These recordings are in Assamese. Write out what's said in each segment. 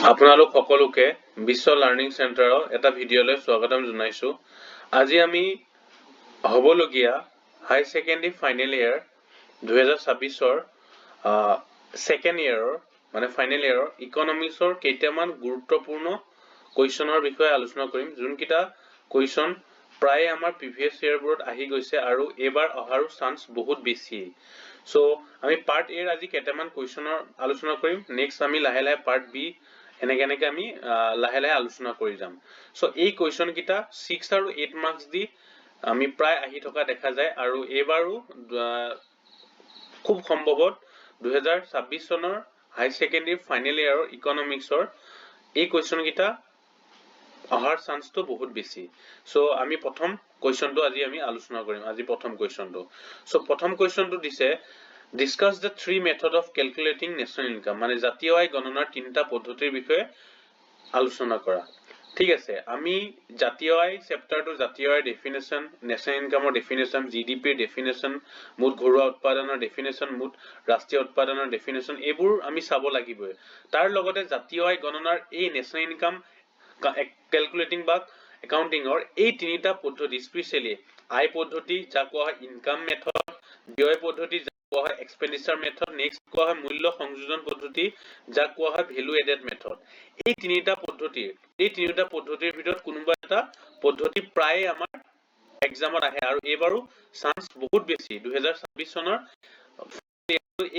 আপোনালোক সকলোকে বিশ্ব লাৰ্ণিং চেণ্টাৰৰ এটা ভিডিঅ'লৈ স্বাগতম জনাইছো। আজি আমি হ'বলগীয়া হাই ছেকেণ্ডাৰী ফাইনেল ইয়াৰ 2026ৰ ছেকেণ্ড ইয়াৰৰ মানে ফাইনেল ইয়াৰৰ ইকনমিক্সৰ কেইটামান গুৰুত্বপূৰ্ণ কুৱেশ্যনৰ বিষয়ে আলোচনা কৰিম, যোনকেইটা কুৱেশ্যন প্ৰায় আমাৰ প্ৰিভিয়াছ ইয়াৰবোৰত আহি গৈছে আৰু এবাৰ অহাৰো চান্স বহুত বেছি। সো আমি পাৰ্ট এৰ আজি কেইটামান কুৱেশ্যনৰ আলোচনা কৰিম, নেক্সট আমি লাহে লাহে পাৰ্ট বি এনেকে আমি লাহে লাহে আলোচনা কৰি যাম। সো এই কুৱেশ্যন কেইটা 6 আৰু 8 মাৰ্কস দি আমি প্ৰায় আহি থকা দেখা যায় আৰু এবাৰো খুব সম্ভৱত 2026 চনৰ হাই ছেকেণ্ডাৰী ফাইনেল ইয়াৰৰ ইকনমিক্সৰ এই কুৱেশ্যন কেইটা অহাৰ চান্সটো বহুত বেছি। সো আমি প্ৰথম কুৱেশ্যনটো আজি আমি আলোচনা কৰিম। আজি প্ৰথম কুৱেশ্যনটো, সো প্ৰথম কুৱেশ্যনটো দিছে discuss the three method of calculating national income, মানে জাতীয় আয় গণনাৰ তিনিটা পদ্ধতিৰ বিষয়ে আলোচনা কৰা। ঠিক আছে, আমি জাতীয় আয় চেপ্টাৰটো জাতীয় আয়ৰ ডেফিনেশ্যন, নেশ্যনেল ইনকামৰ ডেফিনেশ্যন, জিডিপিৰ ডেফিনেশ্যন, মুঠ ঘৰুৱা উৎপাদনৰ ডেফিনেশ্যন, মুঠ ৰাষ্ট্ৰীয় উৎপাদনৰ ডেফিনেশ্যন, এইবোৰ আমি চাব লাগিবই। তাৰ লগতে জাতীয় আয় গণনাৰ এই নেশ্যনেল ইনকাম ক্যালকুলেটিং বা একাউন্টিংৰ এই তিনিটা পদ্ধতি, স্পেশালি আয় পদ্ধতি যাক কোৱা হয় ইনকাম মেথড, ব্যয় পদ্ধতি যাক কোৱা হয় এক্সপেন্ডিচাৰ মেথড, নেক্সট কোৱা হয় মূল্য সংযোজন পদ্ধতি যাক কোৱা হয় ভ্যালু এডেড মেথড। এই তিনিটা পদ্ধতিৰ ভিতৰত কোনোবা এটা পদ্ধতি প্ৰায় আমাৰ এক্সামত আহে আৰু এবাৰো চান্স বহুত বেছি 2026 চনৰ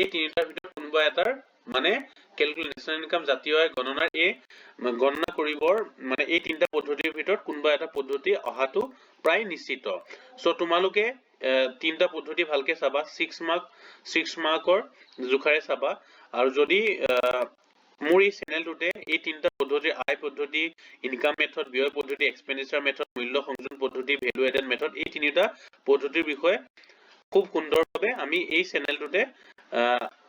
এই তিনিটাৰ ভিতৰত কোনোবা এটাৰ মানে ক্যালকুলেশন ইনকাম জাতীয় আয় গণনাৰ এই গণনা কৰিবৰ মানে এই তিনিটা পদ্ধতিৰ ভিতৰত কোনোবা এটা পদ্ধতি অহাটো প্ৰায় নিশ্চিত। সো তোমালোকে তিনিটা পদ্ধতি ভালকে চাবা, 6 মাৰ্কৰ জোখাৰে চাবা আৰু যদি মোৰ এই চেনেলটোতে এই তিনিটা পদ্ধতি আয় পদ্ধতি, ইনকাম মেথড, ব্যয় পদ্ধতি, এক্সপেন্ডিচাৰ মেথড, মূল্য সংযোজন পদ্ধতি, ভ্যালু এডেড মেথড, এই তিনিটা পদ্ধতিৰ বিষয়ে খুব সুন্দৰভাৱে আমি এই চেনেলটোতে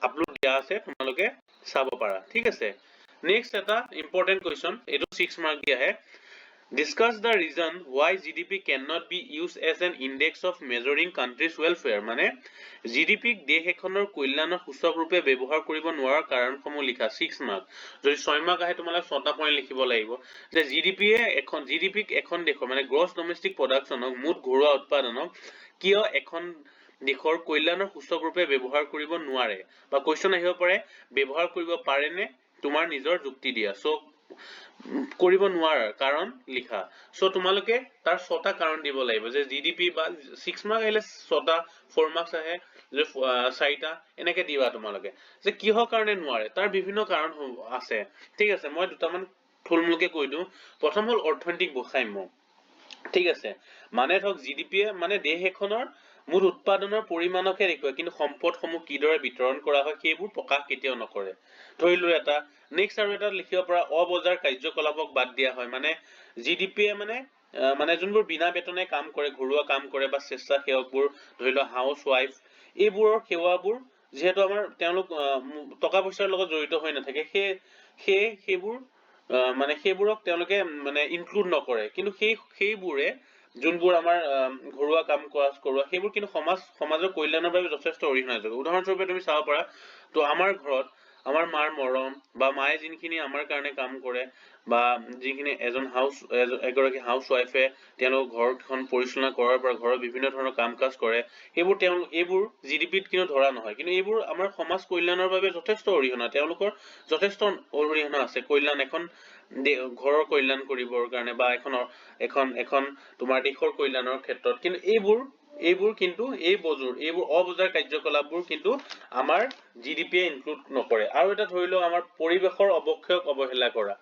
আপলোড দিয়া আছে, তোমালোকে চাব পাৰা। ঠিক আছে, নেক্সট এটা ইম্পৰ্টেন্ট কুৱেশ্যন, এইটো 6 মাৰ্ক দি আহে। Discuss the reason why GDP cannot be used as an index of measuring countries welfare, মানে GDP দেশ এখনৰ কল্যাণৰ সূচক ৰূপে ব্যৱহাৰ কৰিব নোৱাৰাৰ কাৰণসমূহ লিখা। 6 মাৰ্ক। যদি 6 মাৰ্ক আহে তোমালোকে 6টা পইণ্ট লিখিব লাগিব যে জিডিপিক এখন দেশৰ মানে গ্ৰছ ডমেষ্টিক প্ৰডাকচনক, মুঠ ঘৰুৱা উৎপাদনক কিয় এখন দেশৰ কল্যাণৰ সূচক ৰূপে ব্যৱহাৰ কৰিব নোৱাৰে, বা কুৱেশ্যন আহিব পাৰে ব্যৱহাৰ কৰিব পাৰে নে, তোমাৰ নিজৰ যুক্তি দিয়া। সো কৰিব নোৱাৰাৰ কাৰণ লিখা। সো তোমালোকে তাৰ 6টা কাৰণ দিব লাগিব যে জিডিপি বা 6 মাৰ্ক আহিলে 6টা, 4 মাৰ্কস আহে যে 4টা, এনেকে দিবা তোমালোকে যে কিহৰ কাৰণে নোৱাৰে। তাৰ বিভিন্ন কাৰণ আছে। ঠিক আছে, মই দুটামান থুলমুলকে কৈ দিওঁ। প্ৰথম হ'ল অৰ্থনৈতিক বৈষম্য। ঠিক আছে, মানে ধৰক জিডিপিয়ে মানে দেশ এখনৰ মুঠ উৎপাদনৰ পৰিমাণকে দেখুৱায়, কিন্তু সম্পদসমূহ কিদৰে বিতৰণ কৰা হয় সেইবোৰ প্ৰকাশ কেতিয়াও নকৰে। ধৰিলো এটা। নেক্সট আৰু এটা লিখিব পৰা অবজাৰ কাৰ্যকলাপক বাদ দিয়া হয়, মানে জিডিপিয়ে মানে যোনবোৰ বিনা বেতনে কাম কৰে, ঘৰুৱা কাম কৰে বা স্বেচ্ছাসেৱকবোৰ, ধৰি লওক হাউচ ৱাইফ, এইবোৰৰ সেৱাবোৰ যিহেতু আমাৰ তেওঁলোক টকা পইচাৰ লগত জড়িত হৈ নাথাকে, সেইবোৰ মানে সেইবোৰক তেওঁলোকে মানে ইনক্লুড নকৰে, কিন্তু সেইবোৰে যোনবোৰ আমাৰ ঘৰুৱা কাম কৰোৱা সেইবোৰ কিন্তু সমাজৰ কল্যাণৰ বাবে যথেষ্ট অৰিহণা যোগায়। উদাহৰণস্বৰূপে তুমি চাব পাৰা, তো আমাৰ ঘৰত আমাৰ মাৰ মৰম বা মায়ে যোনখিনি আমাৰ কাৰণে কাম কৰে, বা যিখিনি এগৰাকী হাউচ ৱাইফে তেওঁলোক ঘৰখন পৰিচালনা কৰাৰ পৰা ঘৰৰ বিভিন্ন ধৰণৰ কাম কাজ কৰে, এইবোৰ জিডিপিত কিন্তু ধৰা নহয়, কিন্তু এইবোৰ আমাৰ সমাজ কল্যাণৰ বাবে যথেষ্ট অৰিহণা, তেওঁলোকৰ যথেষ্ট অৰিহণা আছে কল্যাণ, এখন ঘৰৰ কল্যাণ কৰিবৰ কাৰণে বা এখন তোমাৰ দেশৰ কল্যাণৰ ক্ষেত্ৰত। কিন্তু এইবোৰ কিন্তু এইবোৰ অবজাৰ কাৰ্যকলাপবোৰ কিন্তু আমাৰ জিডিপিয়ে ইনক্লুড নকৰে। আৰু এটা ধৰি লওক আমাৰ পৰিৱেশৰ অৱক্ষয়ক অৱহেলা কৰা,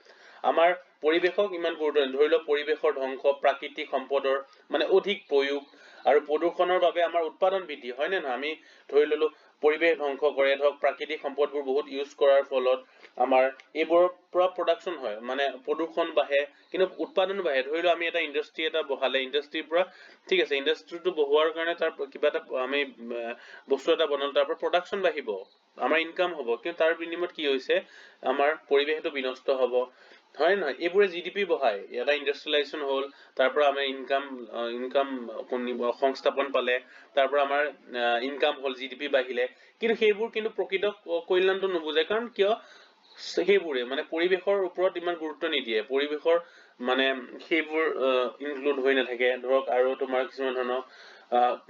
আমাৰ পৰিৱেশক ইমান গুৰুত্ব নিদিয়ে। ধৰি লওক পৰিৱেশৰ ধ্বংস, প্ৰাকৃতিক সম্পদৰ মানে অধিক প্ৰয়োগ আৰু প্ৰদূষণৰ বাবে আমাৰ উৎপাদন বৃদ্ধি হয় নে নহয়। আমি ধৰি ললো পৰিৱেশ ধ্বংস কৰে, ধৰক প্ৰাকৃতিক সম্পদবোৰ বহুত ইউজ কৰাৰ ফলত আমাৰ এইবোৰৰ পৰা প্ৰডাকচন হয়, মানে প্ৰদূষণ বাঢ়ে কিন্তু উৎপাদনো বাঢ়ে। ধৰি লও আমি এটা ইণ্ডাষ্ট্ৰি এটা বহালে, ইণ্ডাষ্ট্ৰিৰ পৰা ঠিক আছে, ইণ্ডাষ্ট্ৰিটো বহোৱাৰ কাৰণে তাৰ কিবা এটা আমি বস্তু এটা বনালো, তাৰ পৰা প্ৰডাকচন বাঢ়িব, আমাৰ ইনকাম হ'ব, কিন্তু তাৰ বিনিময়ত কি হৈছে আমাৰ পৰিৱেশটো বিনষ্ট হ'ব, হয় নহয়। এইবোৰে জিডিপি বঢ়ায়, এটা ইণ্ডাষ্ট্ৰিয়েলাইজেশ্যন হ'ল, তাৰ পৰা আমাৰ ইনকাম সংস্থাপন পালে, তাৰ পৰা আমাৰ ইনকাম হ'ল, জিডিপি বাঢ়িলে, কিন্তু সেইবোৰ কিন্তু প্ৰকৃত কল্যাণটো নুবুজায়। কাৰণ কিয় সেইবোৰে মানে পৰিৱেশৰ ওপৰত ইমান গুৰুত্ব নিদিয়ে, পৰিৱেশৰ মানে সেইবোৰ ইনক্লুড হৈ নাথাকে ধৰক, আৰু তোমাৰ কিছুমান ধৰণৰ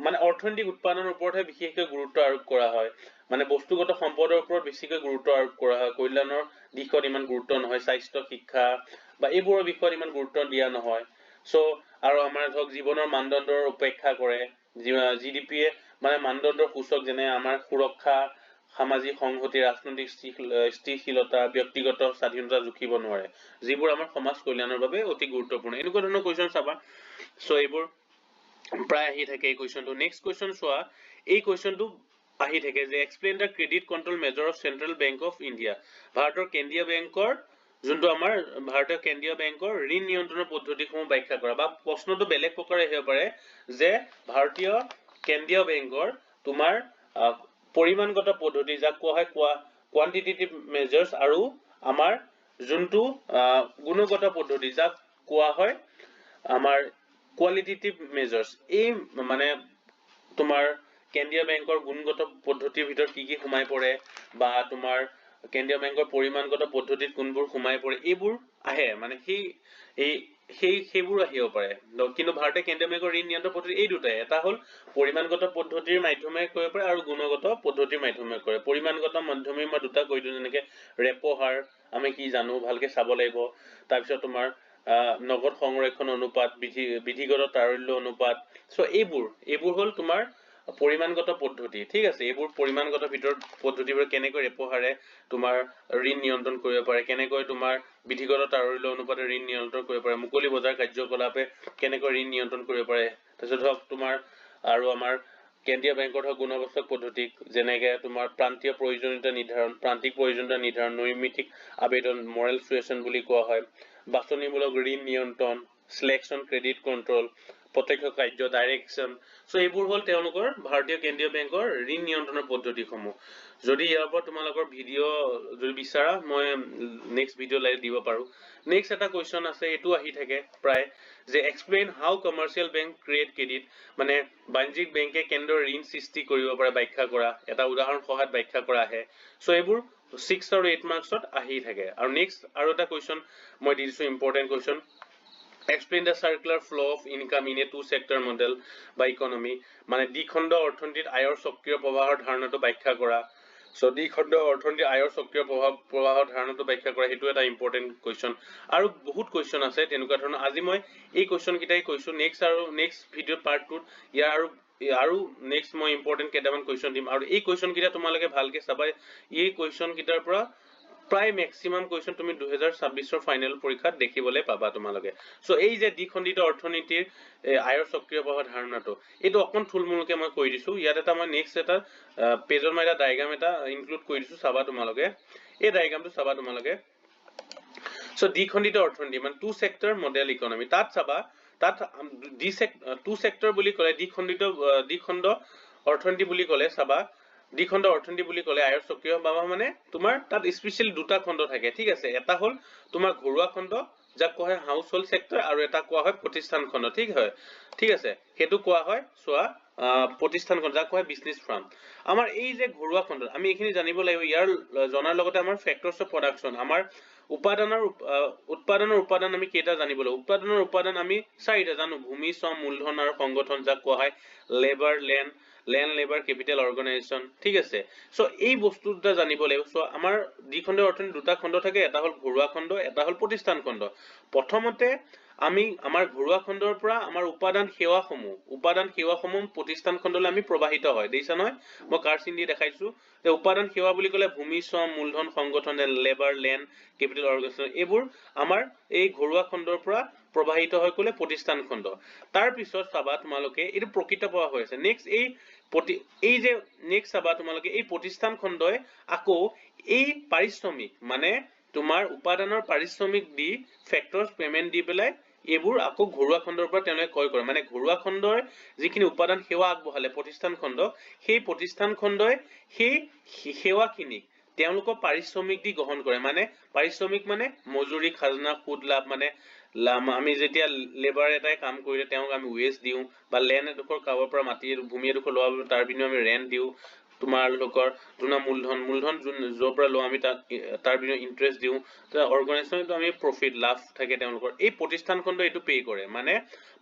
মানে অৰ্থনৈতিক উৎপাদনৰ ওপৰতহে বিশেষকৈ গুৰুত্ব আৰোপ কৰা হয়, মানে বস্তুগত সম্পদৰ ওপৰত বেছিকৈ গুৰুত্ব আৰোপ কৰা হয়, কল্যাণৰ দিশত ইমান গুৰুত্ব নহয়, স্বাস্থ্য শিক্ষা বা এইবোৰৰ বিষয়ত ইমান গুৰুত্ব দিয়া নহয়। আৰু আমাৰ ধৰক জীৱনৰ মানদণ্ডৰ উপেক্ষা কৰে, জিডিপিয়ে মানে মানদণ্ডৰ সূচক যেনে আমাৰ সুৰক্ষা, সামাজিক সংহতি, ৰাজনৈতিক স্থিতিশীলতা, ব্যক্তিগত স্বাধীনতা জুখিব নোৱাৰে, যিবোৰ আমাৰ সমাজ কল্যাণৰ বাবে অতি গুৰুত্বপূৰ্ণ। এনেকুৱা ধৰণৰ কুৱেশ্যন চাবা। এইবোৰ প্ৰায় আহি থাকে এই কুৱেশ্যনটো। নেক্সট কুৱেশ্যন চোৱা, এই কুৱেশ্যনটো আহি থাকে যে explain the credit control major of central bank of India. ভাৰতৰ কেন্দ্ৰীয় বেংকৰ যোনটো আমাৰ ভাৰতীয় কেন্দ্ৰীয় বেংকৰ ঋণ নিয়ন্ত্ৰণৰ পদ্ধতিসমূহ ব্যাখ্যা কৰা, বা প্ৰশ্নটো বেলেগ প্ৰকাৰে আহিব পাৰে যে ভাৰতীয় কেন্দ্ৰীয় বেংকৰ তোমাৰ পৰিমাণগত পদ্ধতি, যাক কোৱা হয় কোৱান্টিটেটিভ মেজাৰ্স, আৰু আমাৰ যোনটো গুণগত পদ্ধতি, যাক কোৱা হয় আমাৰ কোৱালিটেটিভ মেজাৰ্স। এই মানে তোমাৰ কেন্দ্ৰীয় বেংকৰ গুণগত পদ্ধতিৰ ভিতৰত কি সোমাই পৰে, বা তোমাৰ কেন্দ্ৰীয় বেংকৰ পৰিমাণগত পদ্ধতিত কোনবোৰ সোমাই পৰে, এইবোৰ আহে মানে সেইবোৰ আহিব পাৰে। কিন্তু ভাৰতীয় কেন্দ্ৰীয় বেংকৰ ঋণ নিয়ন্ত্ৰণ পদ্ধতি এই দুটাই, এটা হ'ল পৰিমাণগত পদ্ধতিৰ মাধ্যমে কৰিব পাৰে আৰু গুণগত পদ্ধতিৰ মাধ্যমে কৰে। পৰিমাণগত মাধ্যমে মই দুটা কৈ দিওঁ, যেনেকে ৰেপো হাৰ আমি কি জানো ভালকে চাব লাগিব, তাৰপিছত তোমাৰ নগদ সংৰক্ষণ অনুপাত, বিধিগত তাৰল্য অনুপাত। এইবোৰ হ'ল তোমাৰ পৰিমাণগত পদ্ধতি, ঠিক আছে। এইবোৰ পৰিমাণগত পদ্ধতিবোৰ কেনেকৈ ৰেপো হাৰে তোমাৰ ঋণ নিয়ন্ত্ৰণ কৰিব পাৰে, কেনেকৈ তোমাৰ বিধিগত তাৰল্য অনুপাতে ঋণ নিয়ন্ত্ৰণ কৰিব পাৰে, মুকলি বজাৰ কাৰ্যকলাপে কেনেকৈ ঋণ নিয়ন্ত্ৰণ কৰিব পাৰে। তাৰপিছত ধৰক তোমাৰ আৰু আমাৰ কেন্দ্ৰীয় বেংকৰ ধৰক গুণাবচক পদ্ধতি, যেনেকে তোমাৰ প্ৰান্তিক প্ৰয়োজনীয়তা নিৰ্ধাৰণ, নৈমিত্তিক আবেদন, মৰেল সুৱেশ্যন বুলি কোৱা হয়, বাছনিমূলক ঋণ নিয়ন্ত্ৰণ, সিলেকশ্যন ক্ৰেডিট কন্ট্ৰল, প্ৰত্যক্ষ কাৰ্য ডাইৰেকশ্যন। এইবোৰ হ'ল তেওঁলোকৰ ভাৰতীয় কেন্দ্ৰীয় বেংকৰ ঋণ নিয়ন্ত্ৰণৰ পদ্ধতিসমূহ। যদি ইয়াৰ পৰা তোমালোকৰ ভিডিঅ' যদি বিচাৰা মই নেক্সট ভিডিঅ' লাইভ দিব পাৰো। নেক্সট এটা কুৱেশ্যন আছে, এইটো আহি থাকে প্ৰায়, যে এক্সপ্লেইন হাউ কমাৰ্চিয়েল বেংক ক্ৰিয়েট ক্ৰেডিট, মানে বাণিজ্যিক বেংকে কেনেদৰে ঋণ সৃষ্টি কৰিব পাৰে ব্যাখ্যা কৰা, এটা উদাহৰণ সহায়ত ব্যাখ্যা কৰা আহে। এইবোৰ 6 আৰু 8 মাৰ্কছত আহি থাকে। আৰু নেক্সট আৰু এটা কুৱেশ্যন মই দি দিছো, important question, explain the circular flow of income in a two sector model বা ইকনমি, মানে দ্বিখণ্ড অৰ্থনীতিত আয়ৰ চক্ৰীয় প্ৰবাহৰ ধাৰণাটো ব্যাখ্যা কৰা। দ্বিখণ্ড অৰ্থনীতিত আয়ৰ চক্ৰীয় প্ৰবাহৰ ধাৰণাটো ব্যাখ্যা কৰা, সেইটো এটা ইম্পৰ্টেণ্ট কুৱেশ্যন। আৰু বহুত কুৱেশ্যন আছে তেনেকুৱা ধৰণৰ। আজি মই এই কুৱেশ্যন কেইটাই কৈছো, নেক্সট ভিডিঅ' পাৰ্ট 2 ইয়াৰ আৰু নেক্সট মই ইম্পৰ্টেণ্ট কেইটামান কুৱেশ্যন দিম, আৰু এই কুৱেশ্যন কেইটা তোমালোকে ভালকে চাবা। এই কুৱেশ্যন কেইটাৰ পৰা প্ৰায় মেক্সিমাম কুৱেশ্যন তুমি 2026 ফাইনেল পৰীক্ষাত দেখিবলৈ পাবা তোমালোকে। এই যে দ্বিখণ্ডিত অৰ্থনীতিৰ আয়ৰ চক্ৰীয় প্ৰবাহৰ ধাৰণাটো, এইটো অকণ থুলমূলকে মই কৈ দিছো। ইয়াত এটা মই নেক্সট এটা পেজৰ মই এটা ডায়াগ্ৰাম এটা ইনক্লুড কৰি দিছো, চাবা তোমালোকে। এই ডায়াগ্ৰামটো চাবা তোমালোকে। দ্বিখণ্ডিত অৰ্থনীতি মানে টু সেক্টৰ মডেল ইকনমি, তাত চাবা, তাত টু সেক্টৰ বুলি ক'লে দ্বিখণ্ড অৰ্থনীতি বুলি ক'লে চাবা, দ্বিখণ্ড অৰ্থনীতি বুলি ক'লে আয়ৰ চক্ৰীয় প্ৰবাহ মানে তোমাৰ তাত স্পেচিয়েলি দুটা খণ্ড থাকে, ঠিক আছে। এটা হ'ল তোমাৰ ঘৰুৱা খণ্ড, যাক কোৱা হয় হাউচ হোল্ড সেক্টৰ, আৰু এটা কোৱা হয় প্ৰতিষ্ঠান খণ্ড, ঠিক আছে। সেইটো কোৱা হয় চোৱা প্ৰতিষ্ঠান খণ্ড, যাক কোৱা হয় বিজনেছ ফাৰ্ম। আমাৰ এই যে ঘৰুৱা খণ্ড, আমি এইখিনি জানিব লাগিব। ইয়াৰ জনাৰ লগতে আমাৰ ফেক্টৰছ অফ প্ৰডাকশ্যন, আমাৰ উৎপাদনৰ উপাদান আমি কেইটা জানিব লাগিব। উৎপাদনৰ উপাদান আমি 4টা জানো, ভূমি, শ্ৰম, মূলধন আৰু সংগঠন, যাক কোৱা হয় labour, land labour capital organisation, ঠিক আছে। এই বস্তু দুটা জানিব লাগিব। আমাৰ দ্বিখণ্ড অৰ্থনীতি দুটা খণ্ড থাকে, এটা হ'ল ঘৰুৱা খণ্ড, এটা হ'ল প্ৰতিষ্ঠান খণ্ড। প্ৰথমতে আমি আমাৰ ঘৰুৱা খণ্ডৰ পৰা আমাৰ উপাদান সেৱাসমূহ প্ৰতিষ্ঠান খণ্ডলৈ আমি প্ৰবাহিত হয়, দেখিছা নহয়, মই কাৰ্ড চিন দি দেখাইছো। যে উপাদান সেৱা বুলি ক'লে ভূমি, শ্ৰম, মূলধন, সংগঠন, লেবাৰ, লেণ্ড কেপিটেল অৰ্গেনাইজেশ্যন, এইবোৰ আমাৰ এই ঘৰুৱা খণ্ডৰ পৰা প্ৰবাহিত হৈ গ'লে প্ৰতিষ্ঠান খণ্ড। তাৰ পিছত চাবা তোমালোকে, এইটো প্ৰকৃত প্ৰবাহ হৈ আছে। নেক্সট চাবা তোমালোকে, এই প্ৰতিষ্ঠান খণ্ডই আকৌ এই পাৰিশ্ৰমিক, মানে তোমাৰ উপাদানৰ পাৰিশ্ৰমিক দি ফেক্টৰছ পেমেন্ট দি পেলাই এইবোৰ আকৌ ঘৰুৱা খণ্ডৰ পৰা তেওঁলোকে ক্ৰয় কৰে। মানে ঘৰুৱা খণ্ডৰ যিখিনি উপাদান সেৱা আগবঢ়ালে প্ৰতিষ্ঠান খণ্ডক, সেই প্ৰতিষ্ঠান খণ্ডই সেই সেৱাখিনিক তেওঁলোকক পাৰিশ্ৰমিক দি গ্ৰহণ কৰে। মানে পাৰিশ্ৰমিক মানে মজুৰি, খাজনা, সুদ, লাভ, মানে আমি যেতিয়া লেবাৰ এটাই কাম কৰিলে তেওঁক আমি ৱেজ দিওঁ, বা লেণ্ড এডোখৰ কাৰোবাৰ পৰা ভূমি এডোখৰ লোৱাৰ বাবে তাৰ বিনিময়ত আমি ৰেণ্ট দিওঁ, তোমালোকৰ যোনা মূলধন যৰ পৰা লওঁ আমি তাৰ বিনিময়ত ইন্টাৰেষ্ট দিওঁ অৰ্গানাইজেশ্যনটো আমি প্ৰফিট লাভ থাকে তেওঁলোকৰ এই প্ৰতিষ্ঠান খণ্ড এইটো পে কৰে মানে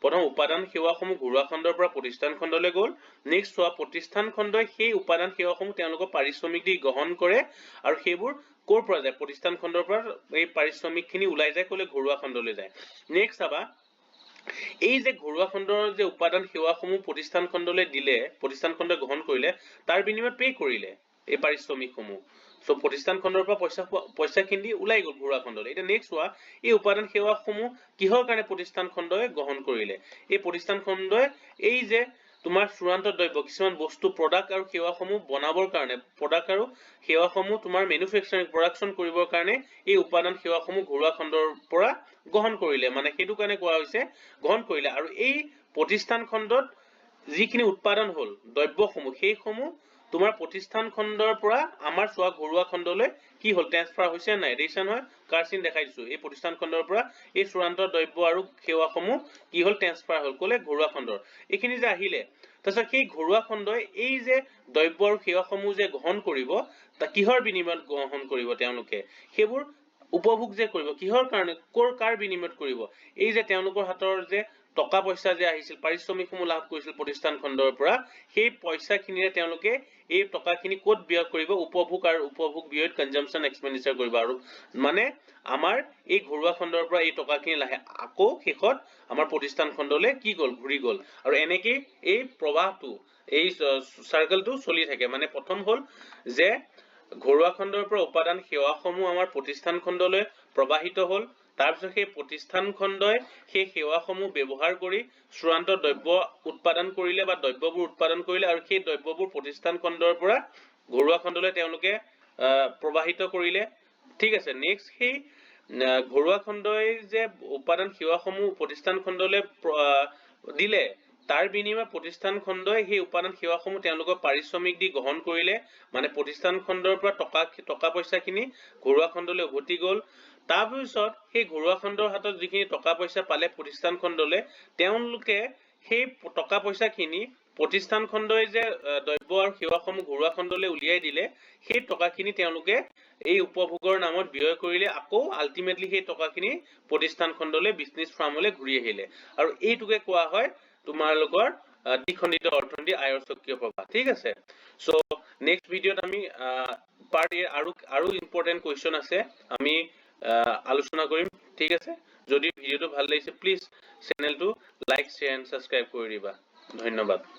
প্ৰথম উপাদান সেৱাসমূহ ঘৰুৱা খণ্ডৰ পৰা প্ৰতিষ্ঠান খণ্ডলৈ গ'ল নেক্সট চোৱা প্ৰতিষ্ঠান খণ্ডই সেই উপাদান সেৱাসমূহ তেওঁলোকৰ পাৰিশ্ৰমিক দি গ্ৰহণ কৰে আৰু সেইবোৰ ক'ৰ পৰা যায় প্ৰতিষ্ঠান খণ্ডৰ পৰা এই পাৰিশ্ৰমিকখিনি ওলাই যায় ক'লে ঘৰুৱা খণ্ডলৈ যায় নেক্সট চাবা এই যে ঘৰুৱা খণ্ডৰ যে উপাদান সেৱাসমূহ প্ৰতিষ্ঠান খণ্ডলৈ দিলে প্ৰতিষ্ঠান খণ্ডই গ্ৰহণ কৰিলে তাৰ বিনিময়ত পে কৰিলে এই পাৰিশ্ৰমিকসমূহ সো প্ৰতিষ্ঠান খণ্ডৰ পৰা পইচাখিনি ওলাই গ'ল ঘৰুৱা খণ্ডলৈ এটা নেক্সট হোৱা এই উপাদান সেৱাসমূহ কিহৰ কাৰণে প্ৰতিষ্ঠান খণ্ডই গ্ৰহণ কৰিলে এই প্ৰতিষ্ঠান খণ্ডই এই যে তোমাৰ চূড়ান্ত দ্ৰব্য কিছুমান বস্তু প্ৰডাক্ট আৰু সেৱাসমূহ বনাবৰ কাৰণে প্ৰডাক্ট আৰু সেৱাসমূহ তোমাৰ মেনুফেকচাৰিং প্ৰডাকচন কৰিবৰ কাৰণে এই উপাদান সেৱাসমূহ ঘৰুৱা খণ্ডৰ পৰা গ্ৰহণ কৰিলে মানে সেইটো কাৰণে কোৱা হৈছে গ্ৰহণ কৰিলে আৰু এই প্ৰতিষ্ঠান খণ্ডত যিখিনি উৎপাদন হ'ল দ্ৰব্যসমূহ সেইসমূহ তোমাৰ প্ৰতিষ্ঠান খণ্ডৰ পৰা আমাৰ চোৱা ঘৰুৱা খণ্ডলৈ কি হ'ল ট্ৰান্সফাৰ হৈছে নাই ৰেশন হয় কাৰ্চিন দেখাই দিছো এই প্ৰতিষ্ঠান খণ্ডৰ পৰা এই চূড়ান্ত দ্ৰব্য আৰু সেৱাসমূহ কি হ'ল ট্ৰান্সফাৰ হ'ল ক'লে ঘৰুৱা খণ্ডৰ এইখিনি যে আহিলে তাৰপিছত সেই ঘৰুৱা খণ্ডই এই যে দ্ৰব্য আৰু সেৱাসমূহ যে গ্ৰহণ কৰিব তা কিহৰ বিনিময়ত গ্ৰহণ কৰিব তেওঁলোকে সেইবোৰ উপভোগ যে কৰিব কিহৰ কাৰণে কাৰ বিনিময়ত কৰিব এই যে তেওঁলোকৰ হাতৰ যে টকা পইচা যে আহিছিল পাৰিশ্ৰমিকসমূহ লাভ কৰিছিল প্ৰতিষ্ঠান খণ্ডৰ পৰা সেই পইচাখিনিৰে তেওঁলোকে এই টকাখিনি ক'ত ব্যয় কৰিব উপভোগ আৰু উপভোগ ব্যয়ত কনজাম্পচন এক্সপেন্ডিচাৰ কৰিব আৰু মানে আমাৰ এই ঘৰুৱা খণ্ডৰ পৰা এই টকাখিনি লাহে আকৌ শেষত আমাৰ প্ৰতিষ্ঠান খণ্ডলৈ কি গ'ল ঘূৰি গ'ল আৰু এনেকৈ এই প্ৰবাহটো এই সাৰ্কেলটো চলি থাকে মানে প্ৰথম হ'ল যে ঘৰুৱা খণ্ডৰ পৰা উপাদান সেৱাসমূহ আমাৰ প্ৰতিষ্ঠান খণ্ডলৈ প্ৰবাহিত হ'ল তাৰপিছত সেই প্ৰতিষ্ঠান খণ্ডই সেই সেৱাসমূহ ব্যৱহাৰ কৰি চূড়ান্ত দ্ৰব্য উৎপাদন কৰিলে বা দ্ৰব্যবোৰ উৎপাদন কৰিলে আৰু সেই দ্ৰব্যবোৰ প্ৰতিষ্ঠান খণ্ডৰ পৰা ঘৰুৱা খণ্ডলৈ তেওঁলোকে প্ৰবাহিত কৰিলে ঠিক আছে নেক্সট সেই ঘৰুৱা খণ্ডই যে উপাদান সেৱাসমূহ প্ৰতিষ্ঠান খণ্ডলৈ দিলে তাৰ বিনিময়ত প্ৰতিষ্ঠান খণ্ডই সেই উপাদান সেৱাসমূহ তেওঁলোকৰ পাৰিশ্ৰমিক দি গ্ৰহণ কৰিলে মানে প্ৰতিষ্ঠান খণ্ডৰ পৰা টকা পইচাখিনি ঘৰুৱা খণ্ডলৈ উভতি গ'ল তাৰপিছত সেই ঘৰুৱা খণ্ডৰ হাতত যিখিনি টকা পইচা পালে প্ৰতিষ্ঠান খণ্ডলৈ তেওঁলোকে সেই টকা পইচাখিনি প্ৰতিষ্ঠান খণ্ডই যে দ্ৰব্য আৰু সেৱাসমূহ ঘৰুৱা খণ্ডলৈ উলিয়াই দিলে সেই টকাখিনি তেওঁলোকে এই উপভোগৰ নামত ব্যয় কৰিলে আকৌ আলটিমেটলি সেই টকাখিনি প্ৰতিষ্ঠান খণ্ডলৈ বিজনেছ ফাৰ্মলৈ ঘূৰি আহিলে আৰু এইটোকে কোৱা হয় তোমালোকৰ দ্বিখণ্ডিত অৰ্থনীতি আয়ৰ চক্ৰীয় প্ৰবাহ ঠিক আছে সো নেক্সট ভিডিঅত আমি পাৰ্ট এ আৰু ইম্পৰ্টেন্ট কোৱেশ্চন আছে আমি আলোচনা কৰিম ঠিক আছে যদি ভিডিঅটো ভাল লাগিছে প্লিজ চেনেলটো লাইক শেয়াৰ এণ্ড সাবস্ক্ৰাইব কৰি দিবা ধন্যবাদ